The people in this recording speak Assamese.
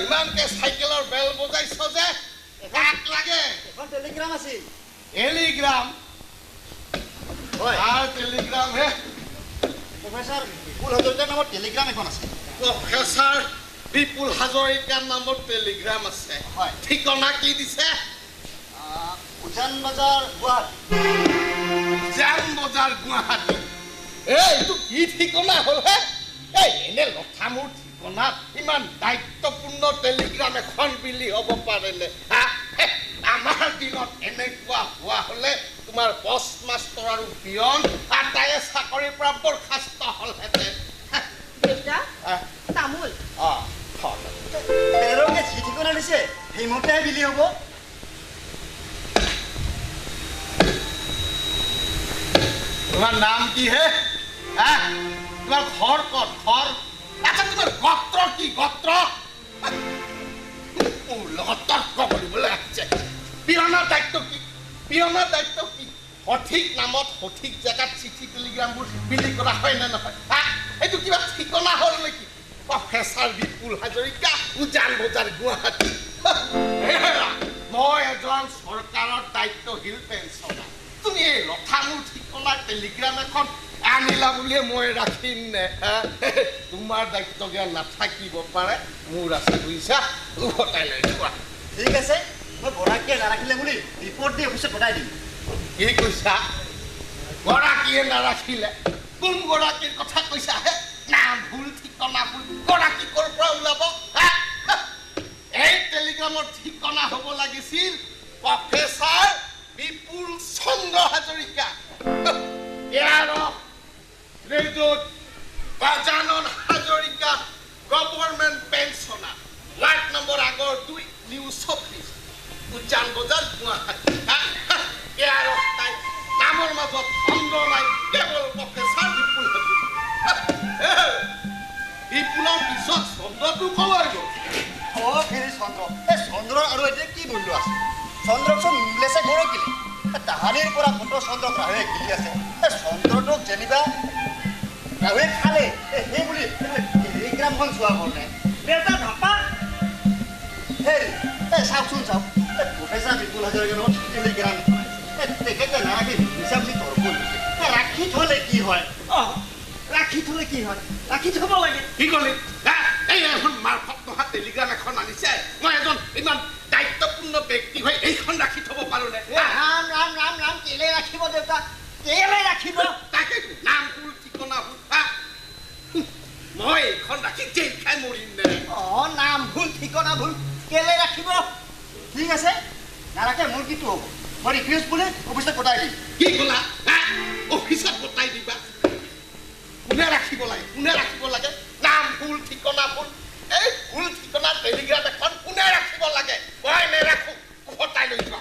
ইমানকে সাইকেলৰ বেল বজাইছ যে কাক লাগে এখন টেলিগ্ৰাম আছিল টেলিগ্ৰাম হয় আৰ টেলিগ্ৰাম হে প্ৰফেসৰ বিপুল হাজৰিকাৰ নামত টেলিগ্ৰাম এখন আছে প্ৰফেসৰ বিপুল হাজৰিকাৰ নামত টেলিগ্ৰাম আছে হয় ঠিকনা কি দিছে উজান বজাৰ গুৱাহাটী উজান বজাৰ গুৱাহাটী এইটো কি ঠিকনা হল হে এই এনে লঠা মোৰ ঠিকনা ইমান দায়িত্বপূৰ্ণ টেলিগ্ৰাম এখন বিলি হ'ব পাৰেনে আমাৰ দিনত এনেকুৱা হোৱা হলে তোমাৰ বস মাষ্টৰ আৰু পিয়ন আটায়ে চাকৰিৰ পৰা বৰখাস্ত হলহেঁতেন দেউতা তামোল তেওঁলোকে যি ঠিকনা দিছে সেইমতে বিলি হ'ব তোমাৰ নাম কি হে তোমাৰ ঘৰ ক'ত ঘৰ আচ্ছা তোমাৰ গোত্ৰ কি গোত্ৰ লগত তৰ্ক কৰিবলৈ আহিছে পিয়নৰ দায়িত্ব কি পিয়নৰ দায়িত্ব কি সঠিক নামত সঠিক জেগাত চিঠি টেলিগ্ৰামবোৰ বিলি কৰা হয় নে নহয় এইটো কিবা ঠিকনা হ'ল নেকি প্ৰফেচাৰ বিপুল হাজৰিকা উজান বজাৰ গুৱাহাটী মই এজন চৰকাৰৰ দায়িত্বশীল পেঞ্চনাৰ তুমি এই লঠামুৰ ঠিকনাৰ টেলিগ্ৰাম এখন আনিলা বুলিয়ে মই ৰাখিম নে তোমাৰ দায়িত্ব জ্ঞান নাথাকিব পাৰে মোৰ আছে বুজিছা উভতাই লৈ যোৱা ঠিক আছে মই গৰাকীয়ে নাৰাখিলে বুলি ৰিপৰ্ট দি অফিচত পঠাই দিম কি কৈছা গৰাকীয়ে নাৰাখিলে কোন গৰাকীৰ কথা কৈছা হে নাম ভুল ঠিকনা ভুল গৰাকী ক'ৰ পৰা ওলাব এই টেলিগ্ৰামৰ ঠিকনা হ'ব লাগিছিল professor Bipul Chandra Hazarika graduate Gajanan Hazarika government pensioner ward number আগৰ 2 নিউ 24 উজান বজাৰ গুৱাহাটী নামৰ মাজত চন্দ্ৰ নাই কেৱল প্ৰফেচাৰ বিপুল হাজৰিকা বিপুলৰ পিছত চন্দ্ৰটো কলৈ গ'ল ফেৰি চন্দ্ৰ এই চন্দ্ৰৰ আৰু এতিয়া কি মূল্য আছে চন্দ্ৰকচোন ইংলেছে গৰকিলে তাহানিৰ পৰা ফটো চন্দ্ৰক ৰাহুৱে গিলি আছে চন্দ্ৰটোক যেনিবা ৰাহুৱে খালে সেই বুলি টেলিগ্ৰামখন চোৱা হ'ল নে দেউতা ধাপা হেৰি চাওকচোন চাওক প্ৰফেচাৰ বিপুল হাজৰিকাৰ লগত টেলিগ্ৰাম তেখেতে নাৰাখি হিচাপ যি তৰ্ক দিছে ৰাখি থ'লে কি হয় ৰাখি থ'লে কি হয় ৰাখি থ'ব লাগে কি ক'লি এই এখন মাৰফত নহা টেলিগ্ৰাম এখন আনিছে মই এজন ইমান দায়িত্বপূৰ্ণ ব্যক্তি হৈ এইখন ৰাখি থ'ব পাৰোঁনে ৰাম ৰাম ৰাম ৰাম কেলে ৰাখিব দেউতা কেলে ৰাখিব তাকে নাম ভুল ঠিকনা ভুল মই এইখন ৰাখি জেল খাই মৰিম নে নাম ভুল ঠিকনা ভুল কেলে ৰাখিব ঠিক আছে নাৰাখে মোৰ কিটো হ'ব মই ৰিকুৱেষ্ট বুলি অফিচত পঠাই দিম কি ক'লা অফিচত পঠাই দিবা কোনে ৰাখিব লাগে নাম ভুল ঠিকনা ভুল এই ভুল ঠিকনা টেলিগ্ৰাম এখন কোনে ৰাখিব লাগে মই নেৰাখো উভতাই লৈ যোৱা